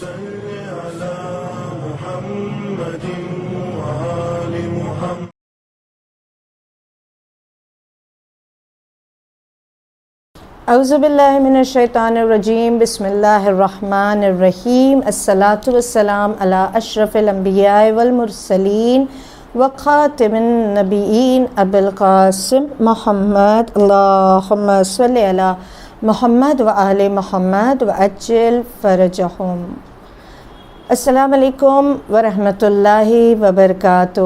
صل على محمد وآل محمد. اعوذ باللہ من الشیطان الرجیم. بسم اللہ الرحمن الرحیم. الصلاۃ والسلام علی اشرف الانبیاء والمرسلین وخاتم النبیین ابی القاسم محمد. اللہم صلی علی محمد وآل محمد وعجل فرجہم. السلام علیکم ورحمۃ اللہ وبرکاتہ.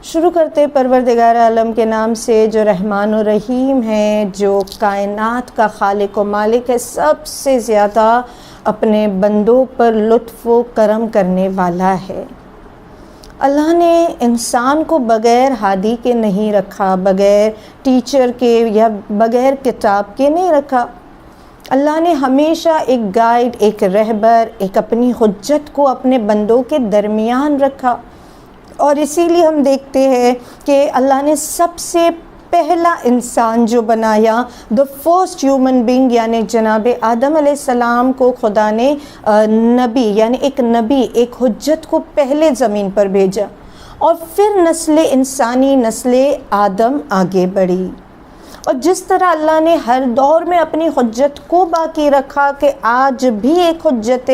شروع کرتے پروردگار عالم کے نام سے جو رحمان و رحیم ہے، جو کائنات کا خالق و مالک ہے، سب سے زیادہ اپنے بندوں پر لطف و کرم کرنے والا ہے. اللہ نے انسان کو بغیر ہادی کے نہیں رکھا، بغیر ٹیچر کے یا بغیر کتاب کے نہیں رکھا. اللہ نے ہمیشہ ایک گائیڈ، ایک رہبر، ایک اپنی حجت کو اپنے بندوں کے درمیان رکھا. اور اسی لیے ہم دیکھتے ہیں کہ اللہ نے سب سے پہلا انسان جو بنایا، the first human being یعنی جناب آدم علیہ السلام کو خدا نے نبی یعنی ایک حجت کو پہلے زمین پر بھیجا، اور پھر نسل انسانی، نسل آدم آگے بڑھی. اور جس طرح اللہ نے ہر دور میں اپنی حجت کو باقی رکھا کہ آج بھی ایک حجت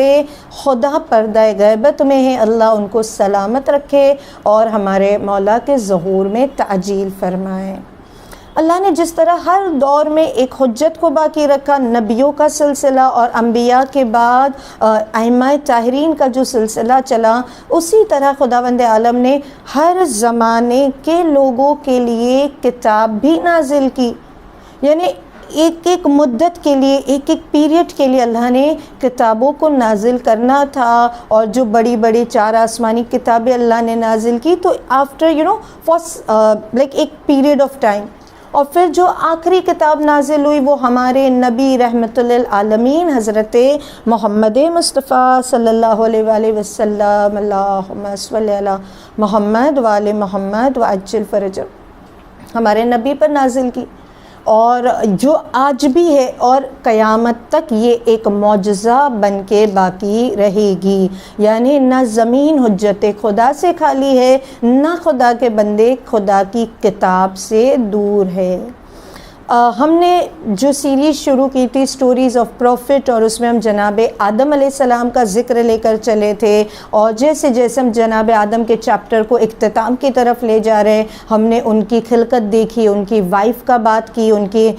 خدا پردہ غیبت میں ہے، اللہ ان کو سلامت رکھے اور ہمارے مولا کے ظہور میں تعجیل فرمائے. اللہ نے جس طرح ہر دور میں ایک حجت کو باقی رکھا، نبیوں کا سلسلہ اور انبیاء کے بعد ائمہ طاہرین کا جو سلسلہ چلا، اسی طرح خداوند عالم نے ہر زمانے کے لوگوں کے لیے کتاب بھی نازل کی. یعنی ایک مدت کے لیے، ایک پیریڈ کے لیے اللہ نے کتابوں کو نازل کرنا تھا. اور جو بڑی بڑی 4 آسمانی کتابیں اللہ نے نازل کی تو آفٹر فار ایک پیریڈ آف ٹائم. اور پھر جو آخری کتاب نازل ہوئی وہ ہمارے نبی رحمت للعالمین حضرت محمد مصطفیٰ صلی اللہ علیہ وآلہ وسلم. اللہم صلی علی محمد وآل محمد وعجل فرجہ، ہمارے نبی پر نازل کی، اور جو آج بھی ہے اور قیامت تک یہ ایک معجزہ بن کے باقی رہے گی. یعنی نہ زمین حجت خدا سے خالی ہے، نہ خدا کے بندے خدا کی کتاب سے دور ہے. ہم نے جو سیریز شروع کی تھی سٹوریز آف پروفٹ، اور اس میں ہم جناب آدم علیہ السلام کا ذکر لے کر چلے تھے، اور جیسے جیسے ہم جناب آدم کے چیپٹر کو اختتام کی طرف لے جا رہے، ہم نے ان کی خلقت دیکھی، ان کی وائف کا بات کی، ان کے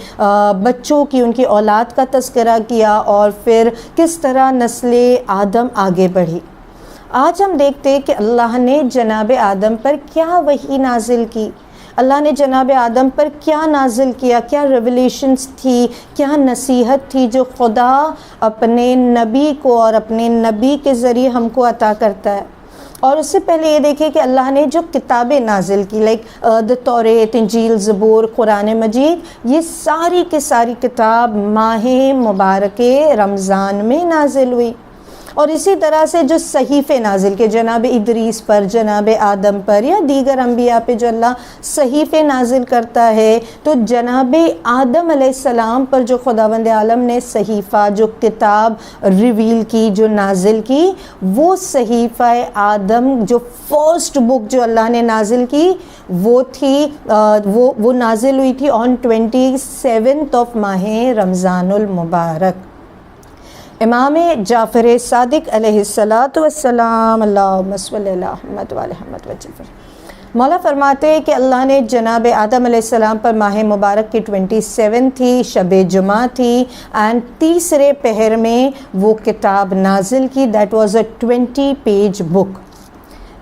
بچوں کی، ان کی اولاد کا تذکرہ کیا، اور پھر کس طرح نسل آدم آگے بڑھی. آج ہم دیکھتے ہیں کہ اللہ نے جناب آدم پر کیا وحی نازل کی، اللہ نے جناب آدم پر کیا نازل کیا، کیا ریویلیشنز تھی، کیا نصیحت تھی جو خدا اپنے نبی کو اور اپنے نبی کے ذریعے ہم کو عطا کرتا ہے. اور اس سے پہلے یہ دیکھیں کہ اللہ نے جو کتابیں نازل کی، دا توریت، انجیل، زبور، قرآن مجید، یہ ساری کی ساری کتاب ماہ مبارک رمضان میں نازل ہوئی. اور اسی طرح سے جو صحیفے نازل کے جناب ادریس پر، جناب آدم پر یا دیگر انبیاء پہ جو اللہ صحیفے نازل کرتا ہے، تو جناب آدم علیہ السلام پر جو خداوند عالم نے صحیفہ، جو کتاب ریویل کی، جو نازل کی، وہ صحیفہ آدم جو فرسٹ بک جو اللہ نے نازل کی وہ تھی، وہ نازل ہوئی تھی آن 27 آف ماہ رمضان المبارک. امام جعفر صادق علیہ السلام، اللہم صلی علی محمد وآل محمد وسلم. مولا فرماتے ہیں کہ اللہ نے جناب آدم علیہ السلام پر ماہ مبارک کی 27 تھی، شب جمعہ تھی، اینڈ تیسرے پہر میں وہ کتاب نازل کی. That was a 20 page book.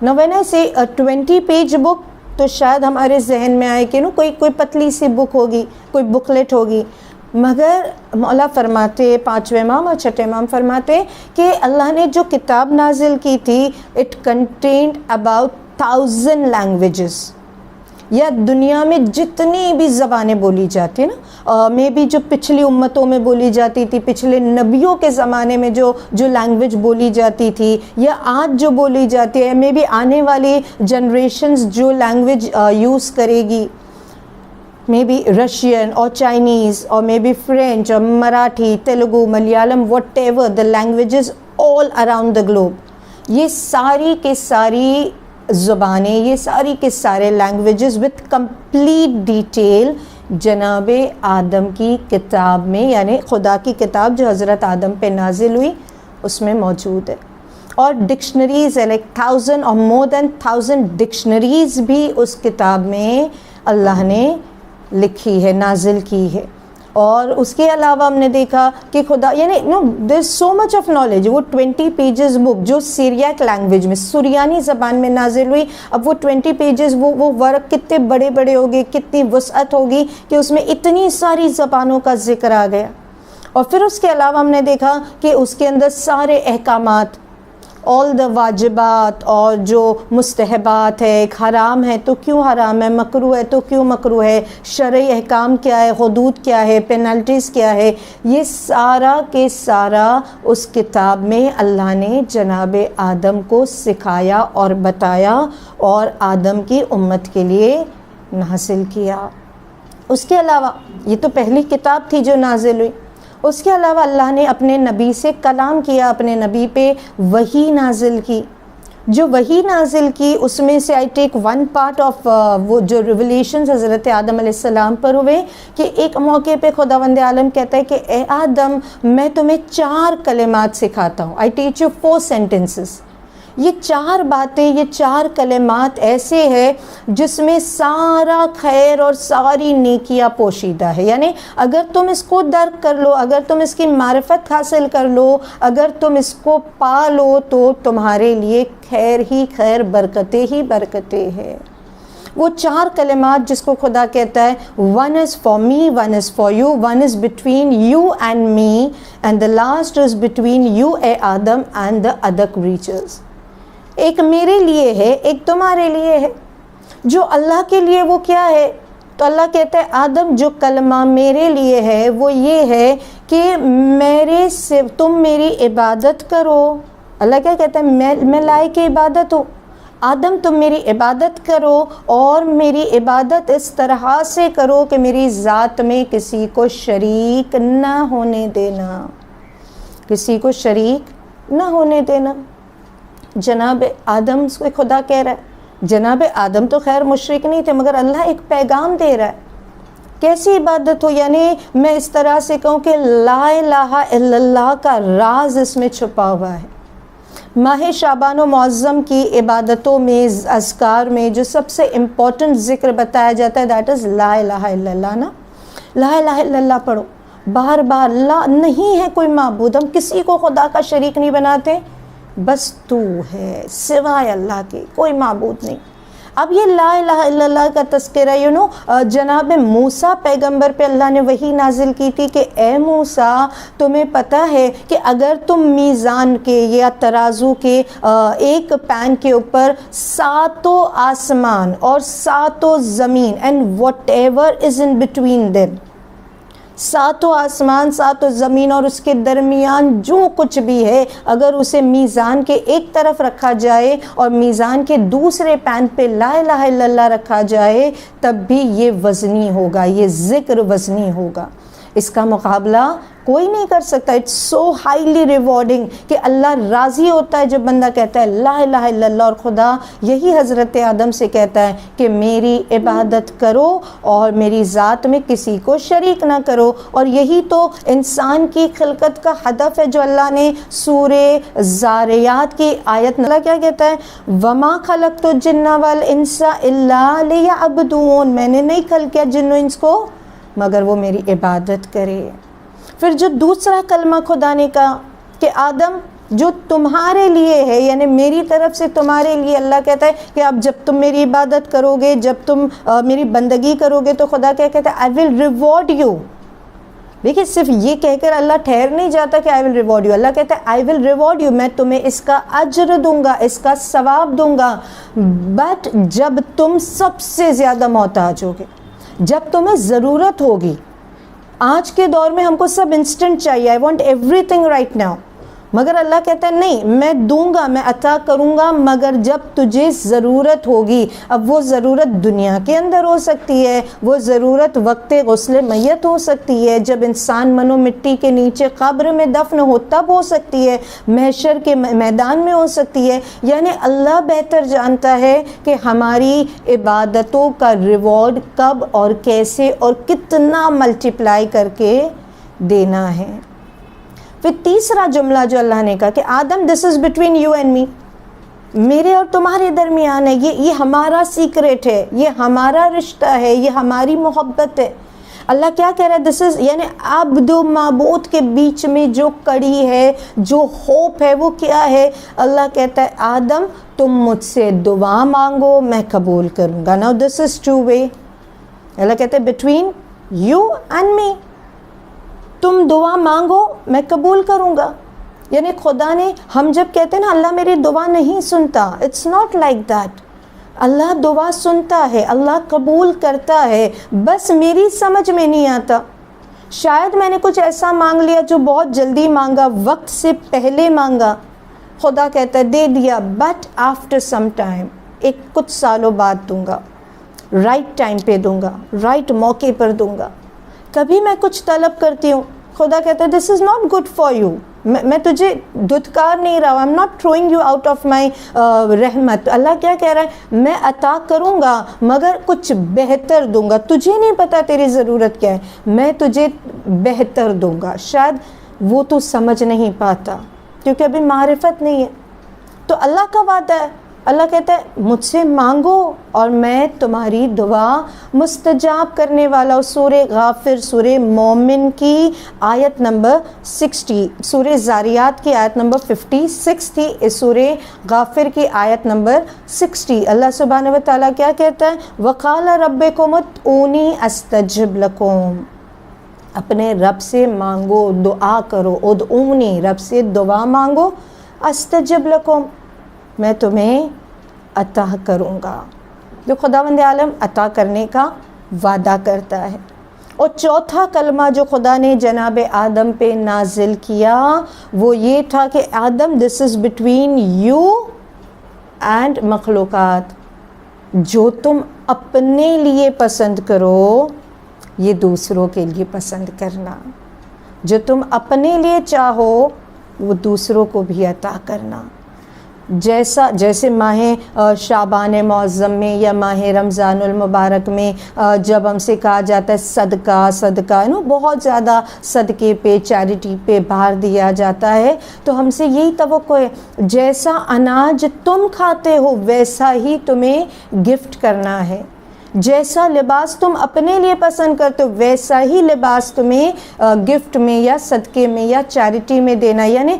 Now when I say a 20 page book تو شاید ہمارے ذہن میں آئے کہ کوئی پتلی سی بک ہوگی، کوئی بکلیٹ ہوگی، مگر مولا فرماتے، 5ویں امام اور 6ٹھے امام فرماتے کہ اللہ نے جو کتاب نازل کی تھی اٹ کنٹینڈ اباؤٹ 1000 لینگویجز. یا دنیا میں جتنی بھی زبانیں بولی جاتی ہیں نا، میں بھی جو پچھلی امتوں میں بولی جاتی تھی، پچھلے نبیوں کے زمانے میں جو لینگویج بولی جاتی تھی، یا آج جو بولی جاتی ہے، میں بھی آنے والی جنریشنز جو لینگویج یوز کرے گی، مے بی رشین اور چائنیز اور مے بی فرینچ اور Marathi, Telugu, Malayalam, what ever the languages all around the globe. یہ ساری کے ساری زبانیں, یہ ساری کے سارے لینگویجز وتھ کمپلیٹ ڈیٹیل جناب آدم کی کتاب میں, یعنی خدا کی کتاب جو حضرت آدم پہ نازل ہوئی اس میں موجود ہے. اور ڈکشنریز ہے, لائک 1000 اور مور دین 1000 ڈکشنریز بھی اس کتاب میں اللہ نے لکھی ہے, نازل کی ہے. اور اس کے علاوہ ہم نے دیکھا کہ خدا, یعنی دیر از سو مچ آف نالج. وہ 20 پیجز بک جو سیریاک لینگویج میں, سریانی زبان میں نازل ہوئی, اب وہ 20 پیجز وہ ورق کتنے بڑے بڑے ہو گئے, کتنی وسعت ہوگی کہ اس میں اتنی ساری زبانوں کا ذکر آ گیا. اور پھر اس کے علاوہ ہم نے دیکھا کہ اس کے اندر سارے احکامات, all the واجبات اور جو مستحبات ہے, ایک حرام ہے تو کیوں حرام ہے, مکروہ ہے تو کیوں مکروہ ہے, شرعی احکام کیا ہے, حدود کیا ہے, پینلٹیز کیا ہے, یہ سارا کے سارا اس کتاب میں اللہ نے جناب آدم کو سکھایا اور بتایا اور آدم کی امت کے لیے حاصل کیا. اس کے علاوہ یہ تو پہلی کتاب تھی جو نازل ہوئی. اس کے علاوہ اللہ نے اپنے نبی سے کلام کیا, اپنے نبی پہ وحی نازل کی. جو وحی نازل کی اس میں سے آئی ٹیک ون پارٹ آف وہ جو ریولیشنز حضرت آدم علیہ السلام پر ہوئے کہ ایک موقع پہ خداوند عالم کہتا ہے کہ اے آدم میں تمہیں 4 کلمات سکھاتا ہوں, آئی ٹیچ یو 4 sentences. یہ 4 باتیں, یہ 4 کلمات ایسے ہیں جس میں سارا خیر اور ساری نیکیاں پوشیدہ ہے. یعنی اگر تم اس کو درک کر لو, اگر تم اس کی معرفت حاصل کر لو, اگر تم اس کو پا لو تو تمہارے لیے خیر ہی خیر, برکتیں ہی برکتیں ہیں. وہ 4 کلمات جس کو خدا کہتا ہے, one is for me, one is for you, one is between you and me, and the last is between you, a Adam, and the other creatures. ایک میرے لیے ہے, ایک تمہارے لیے ہے. جو اللہ کے لیے وہ کیا ہے, تو اللہ کہتا ہے آدم جو کلمہ میرے لیے ہے وہ یہ ہے کہ میرے سے تم میری عبادت کرو. اللہ کیا کہتا ہے, میں لائق عبادت ہوں. آدم تم میری عبادت کرو اور میری عبادت اس طرح سے کرو کہ میری ذات میں کسی کو شریک نہ ہونے دینا, کسی کو شریک نہ ہونے دینا. جناب آدم کو خدا کہہ رہا ہے, جناب آدم تو خیر مشرک نہیں تھے مگر اللہ ایک پیغام دے رہا ہے. کیسی عبادت ہو, یعنی میں اس طرح سے کہوں کہ لا الہ الا اللہ کا راز اس میں چھپا ہوا ہے. ماہ شعبان و معظم کی عبادتوں میں, اذکار میں جو سب سے امپورٹنٹ ذکر بتایا جاتا ہے دیٹ از لا الہ الا اللہ. نا لا الہ الا اللہ پڑھو بار بار. لا نہیں ہے کوئی معبود, ہم کسی کو خدا کا شریک نہیں بناتے, بس تو ہے, سوائے اللہ کے کوئی معبود نہیں. اب یہ لا الہ الا اللہ کا تذکرہ جناب موسیٰ پیغمبر پہ اللہ نے وحی نازل کی تھی کہ اے موسیٰ تمہیں پتہ ہے کہ اگر تم میزان کے یا ترازو کے ایک پین کے اوپر 7 آسمان اور 7 زمین and what ever is in between them, 7 آسمان 7 زمین اور اس کے درمیان جو کچھ بھی ہے, اگر اسے میزان کے ایک طرف رکھا جائے اور میزان کے دوسرے پین پہ لا الہ الا اللہ رکھا جائے تب بھی یہ وزنی ہوگا, یہ ذکر وزنی ہوگا. اس کا مقابلہ کوئی نہیں کر سکتا. اٹس سو ہائیلی ریوارڈنگ کہ اللہ راضی ہوتا ہے جب بندہ کہتا ہے لا الہ الا اللہ. اور خدا یہی حضرت آدم سے کہتا ہے کہ میری عبادت کرو اور میری ذات میں کسی کو شریک نہ کرو. اور یہی تو انسان کی خلقت کا ہدف ہے جو اللہ نے سورہ زاریات کی آیت میں اللہ کیا کہتا ہے, وما خلقت الجن والانس الا لیعبدون, میں نے نہیں خلق کیا جن و انس کو مگر وہ میری عبادت کرے. پھر جو دوسرا کلمہ خدا نے کہا کہ آدم جو تمہارے لیے ہے, یعنی میری طرف سے تمہارے لیے, اللہ کہتا ہے کہ اب جب تم میری عبادت کرو گے, جب تم میری بندگی کرو گے تو خدا کیا کہتا ہے, آئی ول ریوارڈ یو. دیکھیے صرف یہ کہہ کر اللہ ٹھہر نہیں جاتا کہ آئی ول ریوارڈ یو. اللہ کہتا ہے آئی ول ریوارڈ یو, میں تمہیں اس کا اجر دوں گا, اس کا ثواب دوں گا, بٹ جب تم سب سے زیادہ محتاج ہوگے, جب تمہیں ضرورت ہوگی. آج کے دور میں ہم کو سب انسٹنٹ چاہیے, I want every thing right now. مگر اللہ کہتا ہے نہیں، میں دوں گا، میں عطا کروں گا، مگر جب تجھے ضرورت ہوگی۔ اب وہ ضرورت دنیا کے اندر ہو سکتی ہے، وہ ضرورت وقت غسل میت ہو سکتی ہے، جب انسان منو مٹی کے نیچے قبر میں دفن ہو تب ہو سکتی ہے، محشر کے میدان میں ہو سکتی ہے۔ یعنی اللہ بہتر جانتا ہے کہ ہماری عبادتوں کا ریوارڈ کب اور کیسے اور کتنا ملٹیپلائی کر کے دینا ہے۔ پھر تیسرا جملہ جو اللہ نے کہا کہ آدم this is between you and me, میرے اور تمہارے درمیان ہے، یہ ہمارا سیکریٹ ہے، یہ ہمارا رشتہ ہے، یہ ہماری محبت ہے۔ اللہ کیا کہہ رہا ہے؟ دس از یعنی عبد و معبود کے بیچ میں جو کڑی ہے، جو ہوپ ہے، وہ کیا ہے؟ اللہ کہتا ہے آدم تم مجھ سے دعا مانگو میں قبول کروں گا۔ ناؤ دس از ٹو وے۔ اللہ کہتا ہے بٹوین یو اینڈ می، تم دعا مانگو میں قبول کروں گا۔ یعنی خدا نے، ہم جب کہتے ہیں نا اللہ میری دعا نہیں سنتا، اٹس ناٹ لائک دیٹ۔ اللہ دعا سنتا ہے، اللہ قبول کرتا ہے، بس میری سمجھ میں نہیں آتا۔ شاید میں نے کچھ ایسا مانگ لیا جو بہت جلدی مانگا، وقت سے پہلے مانگا، خدا کہتا ہے دے دیا، بٹ آفٹر سم ٹائم، ایک کچھ سالوں بعد دوں گا، رائٹ ٹائم پہ دوں گا، رائٹ موقع پر دوں گا۔ کبھی میں کچھ طلب کرتی ہوں، خدا کہتا ہے this is not good for you, میں تجھے دھتکار نہیں رہا ہوں، I am not throwing you out of my رحمت۔ اللہ کیا کہہ رہا ہے؟ میں عطا کروں گا مگر کچھ بہتر دوں گا، تجھے نہیں پتا تیری ضرورت کیا ہے، میں تجھے بہتر دوں گا، شاید وہ تو سمجھ نہیں پاتا کیونکہ ابھی معرفت نہیں ہے۔ تو اللہ کا وعدہ ہے، اللہ کہتا ہے مجھ سے مانگو اور میں تمہاری دعا مستجاب کرنے والا ہوں۔ سورہ غافر، سورہ مومن کی آیت نمبر 60، سورہ زاریات کی آیت نمبر 56 تھی، اس سورہ غافر کی آیت نمبر 60۔ اللہ سبحانہ و تعالیٰ کیا کہتا ہے؟ وَقَالَ رَبِّكُمُ ادْعُونِي أَسْتَجِبْ لَكُمْ، اپنے رب سے مانگو، دعا کرو، ادعونی، رب سے دعا مانگو، استجب لکم، میں تمہیں عطا کروں گا۔ جو خداوند عالم عطا کرنے کا وعدہ کرتا ہے۔ اور چوتھا کلمہ جو خدا نے جناب آدم پہ نازل کیا وہ یہ تھا کہ آدم this is between you and مخلوقات، جو تم اپنے لیے پسند کرو یہ دوسروں کے لیے پسند کرنا، جو تم اپنے لیے چاہو وہ دوسروں کو بھی عطا کرنا۔ جیسے ماہ شعبان معظم میں یا ماہ رمضان المبارک میں جب ہم سے کہا جاتا ہے صدقہ بہت زیادہ صدقے پہ، چیریٹی پہ بھار دیا جاتا ہے، تو ہم سے یہی توقع ہے جیسا اناج تم کھاتے ہو ویسا ہی تمہیں گفٹ کرنا ہے، جیسا لباس تم اپنے لیے پسند کرتے ہو ویسا ہی لباس تمہیں گفٹ میں یا صدقے میں یا چیریٹی میں دینا، یعنی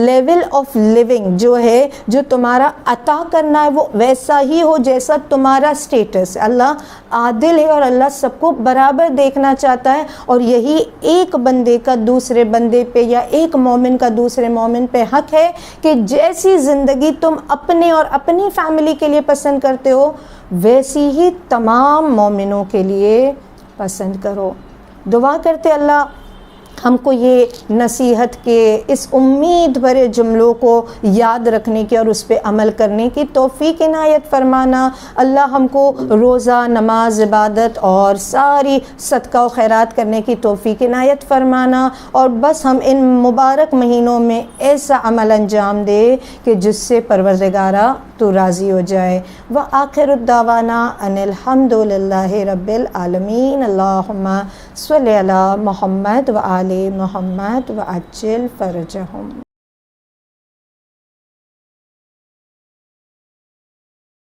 لیول آف لیونگ جو ہے، جو تمہارا عطا کرنا ہے وہ ویسا ہی ہو جیسا تمہارا سٹیٹس۔ اللہ عادل ہے اور اللہ سب کو برابر دیکھنا چاہتا ہے، اور یہی ایک بندے کا دوسرے بندے پہ یا ایک مومن کا دوسرے مومن پہ حق ہے کہ جیسی زندگی تم اپنے اور اپنی فیملی کے لیے پسند کرتے ہو ویسی ہی تمام مومنوں کے لیے پسند کرو۔ دعا کرتے اللہ ہم کو یہ نصیحت کے اس امید بھرے جملوں کو یاد رکھنے کی اور اس پہ عمل کرنے کی توفیق عنایت فرمانا۔ اللہ ہم کو روزہ، نماز، عبادت اور ساری صدقہ و خیرات کرنے کی توفیق عنایت فرمانا، اور بس ہم ان مبارک مہینوں میں ایسا عمل انجام دے کہ جس سے پروردگارہ تو راضی ہو جائے۔ وآخر الدعوانا ان الحمد للہ رب العالمین۔ اللہم صلی علی محمد وآل محمد وعجل فرجہم۔